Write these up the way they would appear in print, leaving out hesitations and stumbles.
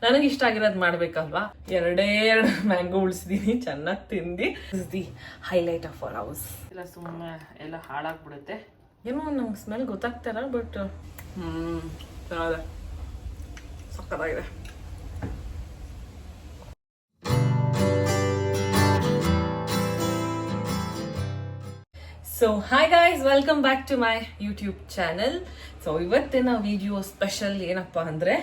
ನನಗೆ ಇಷ್ಟ ಆಗಿರೋದು ಮಾಡ್ಬೇಕಲ್ವಾ. ಎರಡು ಮ್ಯಾಂಗೋ ಉಳಿಸಿದೀನಿ, ಚೆನ್ನಾಗಿ ತಿಂದು. The highlight of our house. ಇಲ್ಲ ಸುಮ್ಮನೆ ಎಲ್ಲ ಹಾಳಾಗ್ಬಿಡುತ್ತೆ. ಏನೋ ನಂಗೆ ಸ್ಮೆಲ್ ಗೊತ್ತಾಗ್ತಾರ, ಬಟ್ ಸಕ್ಕತ್ತಾಗಿದೆ. So hi guys, welcome back to my YouTube channel. So ಇವತ್ತಿನ ವಿಡಿಯೋ ಸ್ಪೆಷಲ್ ಏನಪ್ಪಾ ಅಂದರೆ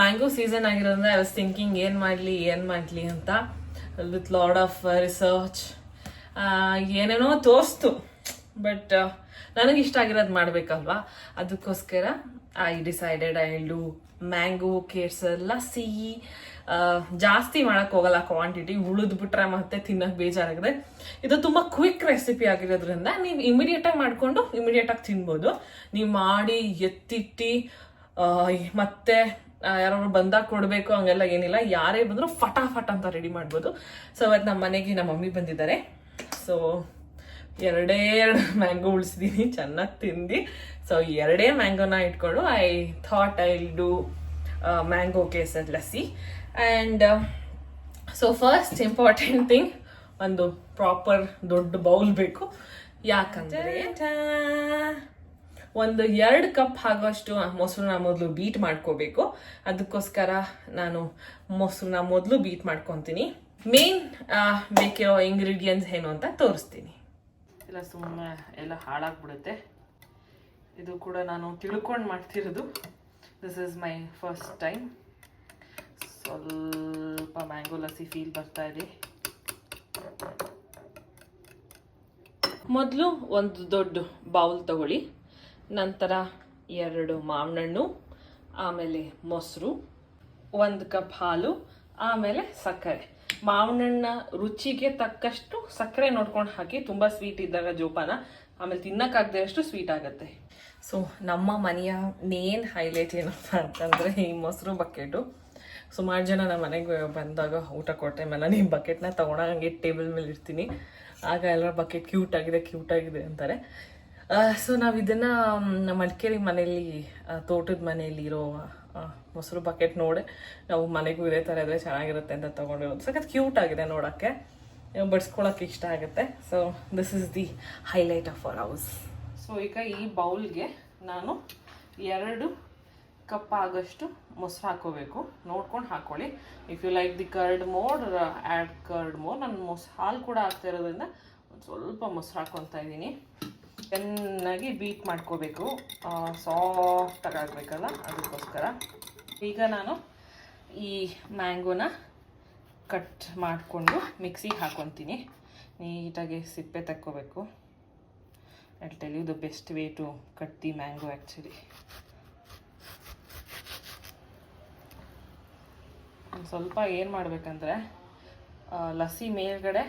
ಮ್ಯಾಂಗೋ ಸೀಸನ್ ಆಗಿರೋದ್ರಿಂದ ಐ ವಾಸ್ ಥಿಂಕಿಂಗ್ ಏನು ಮಾಡಲಿ ಅಂತ ವಿತ್ ಲಾಡ್ ಆಫ್ ರಿಸರ್ಚ್ ಏನೇನೋ ತೋರಿಸ್ತು. ಬಟ್ ನನಗೆ ಇಷ್ಟ ಆಗಿರೋದು ಮಾಡಬೇಕಲ್ವಾ, ಅದಕ್ಕೋಸ್ಕರ I decided I will do mango Kesar lassi. ಜಾಸ್ತಿ ಮಾಡಕ್ ಹೋಗಲ್ಲ, ಕ್ವಾಂಟಿಟಿ ಉಳಿದ್ಬಿಟ್ರೆ ಮತ್ತೆ ತಿನ್ನಕ್ ಬೇಜಾರಾಗಿದೆ. ಇದು ತುಂಬಾ ಕ್ವಿಕ್ ರೆಸಿಪಿ ಆಗಿರೋದ್ರಿಂದ ನೀವು ಇಮಿಡಿಯೇಟ್ ಆಗಿ ಮಾಡ್ಕೊಂಡು ಇಮಿಡಿಯೇಟ್ ಆಗಿ ತಿನ್ಬೋದು. ನೀವು ಮಾಡಿ ಎತ್ತಿಟ್ಟಿ ಮತ್ತೆ ಯಾರು ಬಂದಾಗ ಕೊಡಬೇಕು ಹಂಗೆಲ್ಲ ಏನಿಲ್ಲ. ಯಾರೇ ಬಂದರೂ ಫಟಾಫಟ್ ಅಂತ ರೆಡಿ ಮಾಡ್ಬೋದು. ಸೊ ಅವತ್ತು ನಮ್ಮ ಮನೆಗೆ ನಮ್ಮ ಮಮ್ಮಿ ಬಂದಿದ್ದಾರೆ. ಸೊ ಎರಡೇ ಮ್ಯಾಂಗೋ ಉಳಿಸಿದೀನಿ, ಚೆನ್ನಾಗಿ ತಿಂದು. ಸೊ ಎರಡೇ ಮ್ಯಾಂಗೋನ ಇಟ್ಕೊಂಡು I thought I will do mango Kesar lassi. And so first important thing, ಒಂದು ಪ್ರಾಪರ್ ದೊಡ್ಡ ಬೌಲ್ ಬೇಕು. ಯಾಕಂದರೆ ಒಂದು 2 ಕಪ್ ಆಗೋಷ್ಟು ಮೊಸರನ್ನ ಮೊದಲು ಬೀಟ್ ಮಾಡ್ಕೋಬೇಕು. ಅದಕ್ಕೋಸ್ಕರ ನಾನು ಮೊಸರನ್ನ ಮೊದಲು ಬೀಟ್ ಮಾಡ್ಕೊತೀನಿ. ಮೇನ್ ಬೇಕಿರೋ ಇಂಗ್ರೀಡಿಯೆಂಟ್ಸ್ ಏನು ಅಂತ ತೋರಿಸ್ತೀನಿ. ಇಲ್ಲ ಸುಮ್ಮನೆ ಎಲ್ಲ ಹಾಳಾಗ್ಬಿಡುತ್ತೆ. ಇದು ಕೂಡ ನಾನು ತಿಳ್ಕೊಂಡು ಮಾಡ್ತಿರೋದು. This is my first time. ಸ್ವಲ್ಪ ಮ್ಯಾಂಗೋ ಲಸ್ಸಿ ಫೀಲ್ ಬರ್ತಾ ಇದೆ. ಮೊದಲು ಒಂದು ದೊಡ್ಡ ಬೌಲ್ ತಗೊಳ್ಳಿ. ನಂತರ 2 ಮಾವಿನ ಹಣ್ಣು, ಆಮೇಲೆ ಮೊಸರು, 1 ಕಪ್ ಹಾಲು, ಆಮೇಲೆ ಸಕ್ಕರೆ. ಮಾವಿನ ಹಣ್ಣ ರುಚಿಗೆ ತಕ್ಕಷ್ಟು ಸಕ್ಕರೆ ನೋಡ್ಕೊಂಡು ಹಾಕಿ. ತುಂಬ ಸ್ವೀಟ್ ಇದ್ದಾಗ ಜೋಪಾನ, ಆಮೇಲೆ ತಿನ್ನಕ್ಕಾಗದೆ ಅಷ್ಟು ಸ್ವೀಟ್ ಆಗುತ್ತೆ. ಸೊ ನಮ್ಮ ಮನೆಯ ಮೇನ್ ಹೈಲೈಟ್ ಏನಪ್ಪ ಅಂತಂದರೆ ಈ ಮೊಸರು ಬಕೆಟು. ಸುಮಾರು ಜನ ನಮ್ಮ ಮನೆಗೆ ಬಂದಾಗ ಊಟ ಕೊಟ್ಟ ಮೇಲೆ ಈ ಬಕೆಟ್ನ ತೊಗೊಂಡಂಗೆ ಟೇಬಲ್ ಮೇಲೆ ಇರ್ತೀನಿ. ಆಗ ಎಲ್ಲರ ಬಕೆಟ್ ಕ್ಯೂಟ್ ಆಗಿದೆ ಅಂತಾರೆ. ಸೊ ನಾವು ಇದನ್ನು ನಮ್ಮ ಮಡಿಕೇರಿ ಮನೆಯಲ್ಲಿ, ತೋಟದ ಮನೆಯಲ್ಲಿ ಇರೋ ಮೊಸರು ಬಕೆಟ್ ನೋಡಿ ನಾವು ಮನೆಗೂ ಇದೇ ಥರ ಇದ್ರೆ ಚೆನ್ನಾಗಿರುತ್ತೆ ಅಂತ ತೊಗೊಂಡಿರೋದು. ಸಖತ್ ಕ್ಯೂಟ್ ಆಗಿದೆ ನೋಡೋಕ್ಕೆ, ಬಡ್ಸ್ಕೊಳಕ್ಕೆ ಇಷ್ಟ ಆಗುತ್ತೆ. So this is the highlight of our house. So ಈಗ ಈ ಬೌಲ್ಗೆ ನಾನು 2 ಕಪ್ ಆಗೋಷ್ಟು ಮೊಸರು ಹಾಕೋಬೇಕು. ನೋಡ್ಕೊಂಡು ಹಾಕ್ಕೊಳ್ಳಿ. If you like the curd more, add curd more. ನಾನು ಹಾಲು ಕೂಡ ಹಾಕ್ತಾ ಇರೋದ್ರಿಂದ ಒಂದು ಸ್ವಲ್ಪ ಮೊಸರು ಹಾಕ್ಕೊತಾ ಇದ್ದೀನಿ. ಚೆನ್ನಾಗಿ ಬೀಟ್ ಮಾಡ್ಕೋಬೇಕು, ಸಾಫ್ಟಾಗಿ ಆಗಬೇಕಲ್ಲ, ಅದಕ್ಕೋಸ್ಕರ. ಈಗ ನಾನು ಈ ಮ್ಯಾಂಗೋನ ಕಟ್ ಮಾಡಿಕೊಂಡು ಮಿಕ್ಸಿಗೆ ಹಾಕ್ಕೊತೀನಿ. ನೀಟಾಗಿ ಸಿಪ್ಪೆ ತಕ್ಕೋಬೇಕು. I will tell you the best way to cut the mango actually. ಸ್ವಲ್ಪ ಏನು ಮಾಡಬೇಕಂದ್ರೆ, ಲಸ್ಸಿ ಮೇಲ್ಗಡೆ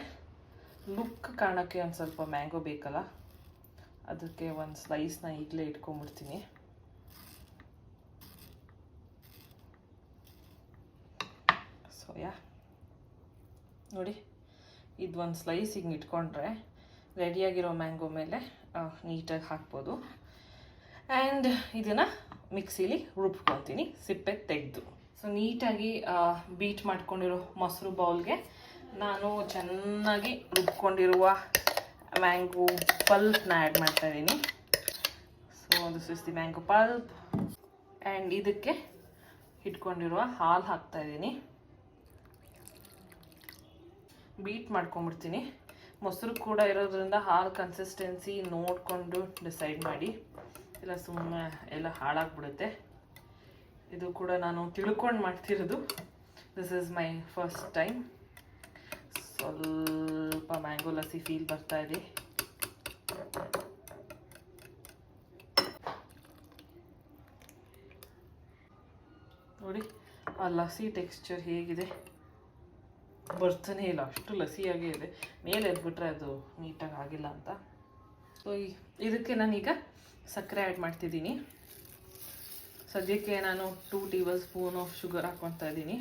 ಲುಕ್ ಕಾಣೋಕ್ಕೆ ಒಂದು ಸ್ವಲ್ಪ ಮ್ಯಾಂಗೋ ಬೇಕಲ್ಲ, ಅದಕ್ಕೆ ಒಂದು ಸ್ಲೈಸ್ನ ಈಗಲೇ ಇಟ್ಕೊಂಡ್ಬಿಡ್ತೀನಿ. ಸೊ ನೋಡಿ, ಇದು ಒಂದು ಸ್ಲೈಸ್ ಹಿಂಗೆ ಇಟ್ಕೊಂಡ್ರೆ ರೆಡಿಯಾಗಿರೋ ಮ್ಯಾಂಗೋ ಮೇಲೆ ನೀಟಾಗಿ ಹಾಕ್ಬೋದು. ಆ್ಯಂಡ್ ಇದನ್ನು ಮಿಕ್ಸಿಲಿ ರುಬ್ಕೊತೀನಿ ಸಿಪ್ಪೆ ತೆಗೆದು. ಸೊ ನೀಟಾಗಿ ಬೀಟ್ ಮಾಡ್ಕೊಂಡಿರೋ ಮೊಸರು ಬೌಲ್ಗೆ ನಾನು ಚೆನ್ನಾಗಿ ರುಬ್ಕೊಂಡಿರುವ ಮ್ಯಾಂಗೋ ಪಲ್ಪ್ನ ಆ್ಯಡ್ ಮಾಡ್ತಾ ಇದ್ದೀನಿ. So this is the mango pulp. And ಇದಕ್ಕೆ ಇಟ್ಕೊಂಡಿರುವ ಹಾಲು ಹಾಕ್ತಾ ಇದ್ದೀನಿ. ಬೀಟ್ ಮಾಡ್ಕೊಂಬಿಡ್ತೀನಿ. ಮೊಸರು ಕೂಡ ಇರೋದ್ರಿಂದ ಹಾಲು ಕನ್ಸಿಸ್ಟೆನ್ಸಿ ನೋಡಿಕೊಂಡು ಡಿಸೈಡ್ ಮಾಡಿ, ಇಲ್ಲ ಸುಮ್ಮನೆ ಎಲ್ಲ ಹಾಳಾಗ್ಬಿಡುತ್ತೆ. ಇದು ಕೂಡ ನಾನು ತಿಳ್ಕೊಂಡು ಮಾಡ್ತಿರೋದು. This is my first time. ಸ್ವಲ್ಪ ಮ್ಯಾಂಗೋ ಲಸ್ಸಿ ಫೀಲ್ ಬರ್ತಾ ಇದೆ. ನೋಡಿ ಆ ಲಸ್ಸಿ ಟೆಕ್ಸ್ಚರ್ ಹೇಗಿದೆ, ಬರ್ತಾನೆ ಇಲ್ಲ, ಅಷ್ಟು ಲಸ್ಸಿಯಾಗೇ ಇದೆ. ಮೇಲೆ ಎದ್ಬಿಟ್ರೆ ಅದು ನೀಟಾಗಿ ಆಗಿಲ್ಲ ಅಂತ. ಸೊ ಇದಕ್ಕೆ ನಾನೀಗ ಸಕ್ಕರೆ ಆ್ಯಡ್ ಮಾಡ್ತಿದ್ದೀನಿ. ಸದ್ಯಕ್ಕೆ ನಾನು 2 ಟೇಬಲ್ ಸ್ಪೂನ್ ಆಫ್ ಶುಗರ್ ಹಾಕ್ಕೊತಾ ಇದ್ದೀನಿ.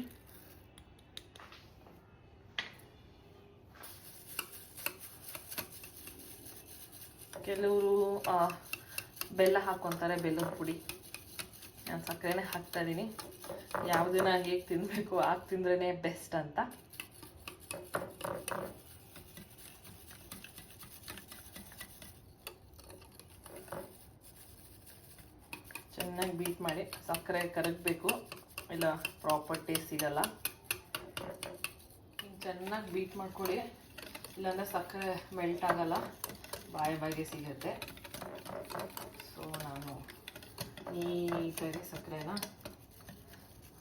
ಕೆಲವರು ಬೆಲ್ಲ ಹಾಕ್ಕೊತಾರೆ, ಬೆಲ್ಲದ ಪುಡಿ. ನಾನು ಸಕ್ಕರೆನೇ ಹಾಕ್ತಾ ಇದ್ದೀನಿ. ಯಾವುದನ್ನ ಹೇಗೆ ತಿನ್ನಬೇಕು ಆಗ ತಿಂದ್ರೇ ಬೆಸ್ಟ್ ಅಂತ. ಚೆನ್ನಾಗಿ ಬೀಟ್ ಮಾಡಿ, ಸಕ್ಕರೆ ಕರಗಬೇಕು, ಇಲ್ಲ ಪ್ರಾಪರ್ ಟೇಸ್ಟ್ ಸಿಗಲ್ಲ. ಚೆನ್ನಾಗಿ ಬೀಟ್ ಮಾಡ್ಕೊಳ್ಳಿ, ಇಲ್ಲಾಂದರೆ ಸಕ್ಕರೆ ಮೆಲ್ಟ್ ಆಗಲ್ಲ, ಬಾಯಿಗೆ ಸಿಗುತ್ತೆ. ಸೊ ನಾನು ನೀಟಾಗಿ ಸಕ್ಕರೆನ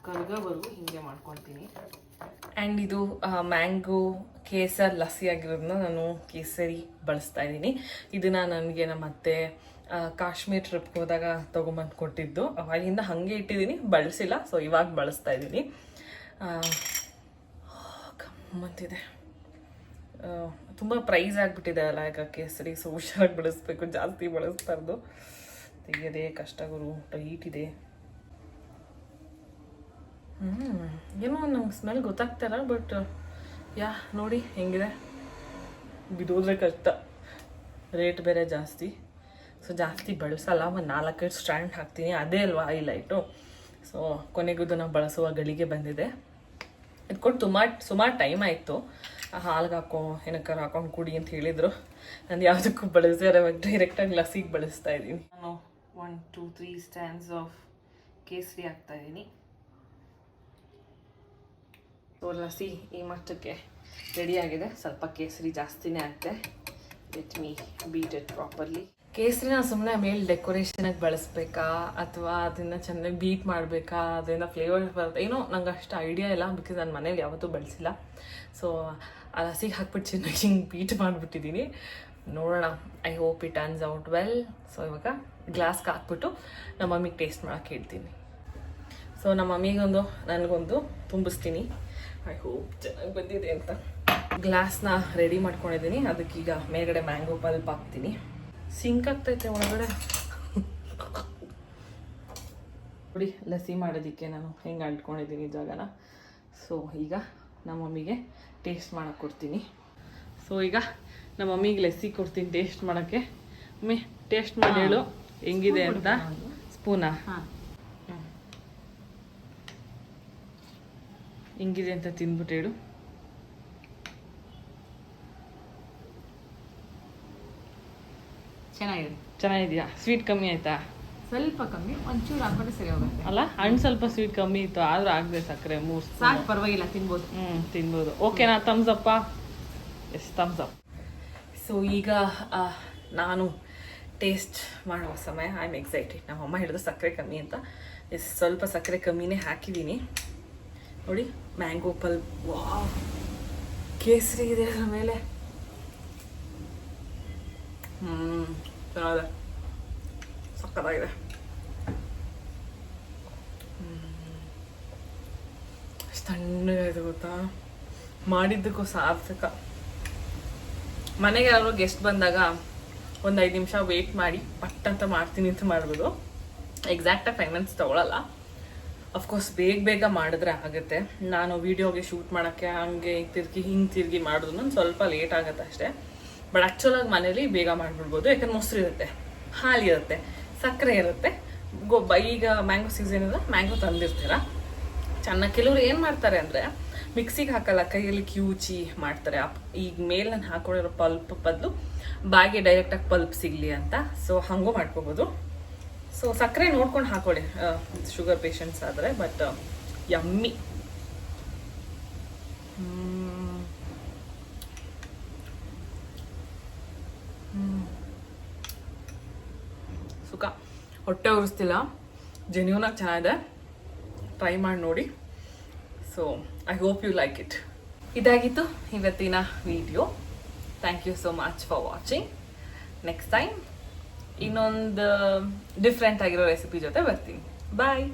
ಕರಗೋವರೆಗೂ ಹೀಗೆ ಮಾಡ್ಕೊಳ್ತೀನಿ. ಆ್ಯಂಡ್ ಇದು ಮ್ಯಾಂಗೋ ಕೇಸರ್ ಲಸ್ಸಿ ಆಗಿರೋದನ್ನ ನಾನು ಕೇಸರಿ ಬಳಸ್ತಾ ಇದ್ದೀನಿ. ಇದನ್ನು ನನಗೆ ನಮ್ಮ ಅತ್ತೆ ಕಾಶ್ಮೀರ್ ಟ್ರಿಪ್ಗೆ ಹೋದಾಗ ತೊಗೊಂಬಂದು ಕೊಟ್ಟಿದ್ದು. ಅವಾಗಿಂದ ಹಾಗೆ ಇಟ್ಟಿದ್ದೀನಿ, ಬಳಸಿಲ್ಲ. ಸೊ ಇವಾಗ ಬಳಸ್ತಾ ಇದ್ದೀನಿ. ಗಮ್ಮಂತಿದೆ. ತುಂಬ ಪ್ರೈಸ್ ಆಗಿಬಿಟ್ಟಿದೆ ಅಲ್ಲ ಈಗ ಕೇಸರಿ. ಸೊ ಹುಷಾರಾಗಿ ಬಳಸಬೇಕು, ಜಾಸ್ತಿ ಬಳಸ್ಬಾರ್ದು. ತೆಗೆಯೋದೇ ಕಷ್ಟ ಗುರು, ಟೈಟ್ ಇದೆ. ಏನೋ ನಂಗೆ ಸ್ಮೆಲ್ ಗೊತ್ತಾಗ್ತಾಯಿಲ್ಲ, ಬಟ್ ನೋಡಿ ಹೆಂಗಿದೆ. ಬಿಡೋದ್ರೆ ಕಷ್ಟ, ರೇಟ್ ಬೇರೆ ಜಾಸ್ತಿ. ಸೊ ಜಾಸ್ತಿ ಬಳಸಲ್ಲ, ಒಂದು 4-5 ಸ್ಟ್ಯಾಂಡ್ ಹಾಕ್ತೀನಿ, ಅದೇ ಅಲ್ವಾ ಹೈಲೈಟು. ಸೊ ಕೊನೆಗೂ ನಾವು ಬಳಸುವ ಗಳಿಗೆ ಬಂದಿದೆ. ಇದು ಕೊಟ್ಟು ಸುಮಾರು ಟೈಮ್ ಆಯಿತು. ಹಾಲ್ಗೆ ಏನಕ್ಕಾರ ಹಾಕೊಂಡು ಕುಡಿ ಅಂತ ಹೇಳಿದರು. ನಾನು ಯಾವುದಕ್ಕೂ ಬಳಸಿದ್ರೆ ಅವಾಗ ಡೈರೆಕ್ಟಾಗಿ ಲಸ್ಸಿಗೆ ಬಳಸ್ತಾ ಇದ್ದೀನಿ. ನಾನು 1, 2, 3 ಸ್ಟ್ಯಾಂಡ್ಸ್ ಆಫ್ ಕೇಸರಿ ಹಾಕ್ತಾಯಿದ್ದೀನಿ. ಸೊ ಲಸ್ಸಿ ಈ ಮಟ್ಟಕ್ಕೆ ರೆಡಿಯಾಗಿದೆ. ಸ್ವಲ್ಪ ಕೇಸರಿ ಜಾಸ್ತಿನೇ ಆಗುತ್ತೆ. Let me beat it properly. ಕೇಸರಿನ ಸುಮ್ಮನೆ ಮೇಲೆ ಡೆಕೋರೇಷನಾಗಿ ಬಳಸಬೇಕಾ ಅಥವಾ ಅದನ್ನು ಚೆನ್ನಾಗಿ ಬೀಟ್ ಮಾಡಬೇಕಾ, ಅದರಿಂದ ಫ್ಲೇವರ್ ಬರುತ್ತೆ ಏನೋ ನಂಗೆ ಅಷ್ಟು ಐಡಿಯಾ ಇಲ್ಲ. ಬಿಕಾಸ್ ನಾನು ಮನೇಲಿ ಯಾವತ್ತೂ ಬಳಸಿಲ್ಲ. ಸೊ ಆ ಲಸ್ಸಿಗೆ ಹಾಕ್ಬಿಟ್ಟು ಚೆನ್ನಾಗಿ ಹಿಂಗೆ ಬೀಟ್ ಮಾಡಿಬಿಟ್ಟಿದ್ದೀನಿ. ನೋಡೋಣ, I hope it turns out well. So ಇವಾಗ ಗ್ಲಾಸ್ಗೆ ಹಾಕ್ಬಿಟ್ಟು ನಮ್ಮ ಮಮ್ಮಿಗೆ ಟೇಸ್ಟ್ ಮಾಡೋಕ್ಕೆ ಹೇಳ್ತೀನಿ. ಸೊ ನಮ್ಮ ಮಮ್ಮಿಗೊಂದು ನನಗೊಂದು ತುಂಬಿಸ್ತೀನಿ. ಐ ಹೋಪ್ ಚೆನ್ನಾಗಿ ಬಂದಿದೆ ಅಂತ. ಗ್ಲಾಸ್ನ ರೆಡಿ ಮಾಡ್ಕೊಂಡಿದ್ದೀನಿ. ಅದಕ್ಕೀಗ ಮೇಲ್ಗಡೆ ಮ್ಯಾಂಗೋ ಪಲ್ಪ್ ಹಾಕ್ತೀನಿ. ಸಿಂಕ್ ಆಗ್ತೈತೆ ಒಳಗಡೆ ನೋಡಿ. ಲಸ್ಸಿ ಮಾಡೋದಕ್ಕೆ ನಾನು ಹೆಂಗೆ ಅಂಟ್ಕೊಂಡಿದ್ದೀನಿ ಜಾಗನ. ಸೊ ಈಗ ನಮ್ಮ ಮಮ್ಮಿಗೆ ಟೇಸ್ಟ್ ಮಾಡೋಕ್ಕೆ ಕೊಡ್ತೀನಿ. ಸೊ ಈಗ ನಮ್ಮ ಮಮ್ಮಿಗೆ ಲಸ್ಸಿ ಕೊಡ್ತೀನಿ ಟೇಸ್ಟ್ ಮಾಡೋಕ್ಕೆ. ಮಮ್ಮಿ ಟೇಸ್ಟ್ ಮಾಡಿ ಹೇಳು ಹೆಂಗಿದೆ ಅಂತ. ಸ್ಪೂನಾ? ಹೆಂಗಿದೆ ಅಂತ ತಿಂದ್ಬಿಟ್ಟು ಹೇಳು. ಚೆನ್ನಾಗಿದೆಯಾ? ಸ್ವೀಟ್ ಕಮ್ಮಿ ಆಯ್ತಾ? ಸ್ವಲ್ಪ ಕಮ್ಮಿ, ಒಂಚೂರು ಹಾಕೊಂಡ್ರೆ ಸರಿ ಹೋಗುತ್ತೆ ಅಲ್ಲ. ಹಣ್ಣು ಸ್ವಲ್ಪ ಸ್ವೀಟ್ ಕಮ್ಮಿ ಇತ್ತು, ಆದ್ರೂ ಆಗದೆ ಸಕ್ಕರೆ 3 ಸಾಕು, ಪರವಾಗಿಲ್ಲ, ತಿನ್ಬೋದು. ತಿನ್ಬೋದು. ಓಕೆನಾ? ಥಮ್ಸ್ ಅಪ್ಪ? S, thumbs up. ಸೊ ಈಗ ನಾನು ಟೇಸ್ಟ್ ಮಾಡುವ ಸಮಯ. I am excited. ನಮ್ಮಮ್ಮ ಹೇಳಿದ್ರು ಸಕ್ಕರೆ ಕಮ್ಮಿ ಅಂತ. ಸ್ವಲ್ಪ ಸಕ್ಕರೆ ಕಮ್ಮಿನೇ ಹಾಕಿದ್ದೀನಿ. ನೋಡಿ ಮ್ಯಾಂಗೋ ಪಲ್ಪ್. ವಾವ್, ಕೇಸರಿ ಇದೆ ಅದ್ರ ಮೇಲೆ. ಚೆನ್ನಾಗಿದೆ, ಸಕ್ಕತ್ತಾಗಿದೆ. ಎಷ್ಟು ತಣ್ಣಗಾಯ್ತು ಗೊತ್ತಾ. ಮಾಡಿದ್ದಕ್ಕೂ ಸಾರ್ಥಕ. ಮನೆಗೆ ಯಾರು ಗೆಸ್ಟ್ ಬಂದಾಗ ಒಂದು 5 ನಿಮಿಷ ವೆಯ್ಟ್ ಮಾಡಿ ಪಟ್ ಅಂತ ಮಾಡ್ತೀನಿ ಅಂತ ಮಾಡ್ಬೋದು. ಎಕ್ಸಾಕ್ಟಾಗಿ 5 ಮಿನಿಟ್ಸ್ ತೊಗೊಳಲ್ಲ. ಅಫ್ಕೋರ್ಸ್ ಬೇಗ ಮಾಡಿದ್ರೆ ಆಗುತ್ತೆ. ನಾನು ವೀಡಿಯೋಗೆ ಶೂಟ್ ಮಾಡೋಕ್ಕೆ ಹಂಗೆ ಹಿಂಗೆ ತಿರುಗಿ ಮಾಡಿದ್ರು ನಾನು ಸ್ವಲ್ಪ ಲೇಟ್ ಆಗುತ್ತೆ ಅಷ್ಟೇ. ಬಟ್ ಆ್ಯಕ್ಚುಲಾಗಿ ಮನೇಲಿ ಬೇಗ ಮಾಡಿಬಿಡ್ಬೋದು. ಯಾಕಂದ್ರೆ ಮೊಸರು ಇರುತ್ತೆ, ಹಾಲು ಇರುತ್ತೆ, ಸಕ್ಕರೆ ಇರುತ್ತೆ, ಈಗ ಮ್ಯಾಂಗೋ ಸೀಸನ್ ಇದೆ, ಮ್ಯಾಂಗೋ ತಂದಿರ್ತೀರ. ಚೆನ್ನಾಗಿ ಕೆಲವರು ಏನು ಮಾಡ್ತಾರೆ ಅಂದರೆ ಮಿಕ್ಸಿಗೆ ಹಾಕಲ್ಲ, ಕೈಯಲ್ಲಿ ಕ್ಯೂಚಿ ಮಾಡ್ತಾರೆ. ಈಗ ಮೇಲೆ ನಾನು ಹಾಕೊಂಡಿರೋ ಪಲ್ಪ್ ಬದಲು ಬಾಯಿಗೆ ಡೈರೆಕ್ಟಾಗಿ ಪಲ್ಪ್ ಸಿಗಲಿ ಅಂತ. ಸೊ ಹಾಗೂ ಮಾಡ್ಕೋಬೋದು. ಸೊ ಸಕ್ಕರೆ ನೋಡ್ಕೊಂಡು ಹಾಕೊಳ್ಳಿ ಶುಗರ್ ಪೇಷಂಟ್ಸ್ ಆದರೆ. But yummy. ಸುಖ, ಹೊಟ್ಟೆ ಉರಿಸ್ತಿಲ್ಲ. ಜೆನ್ಯೂನಾಗಿ ಚೆನ್ನಾಗಿದೆ, ಟ್ರೈ ಮಾಡಿ ನೋಡಿ. So I hope you like it. ಇದಾಗಿತ್ತು ಇವತ್ತಿನ video. Thank you so much for watching. Next time ಇನ್ನೊಂದು ಡಿಫ್ರೆಂಟ್ ಆಗಿರೋ ರೆಸಿಪಿ ಜೊತೆ ಬರ್ತೀನಿ. ಬಾಯ್.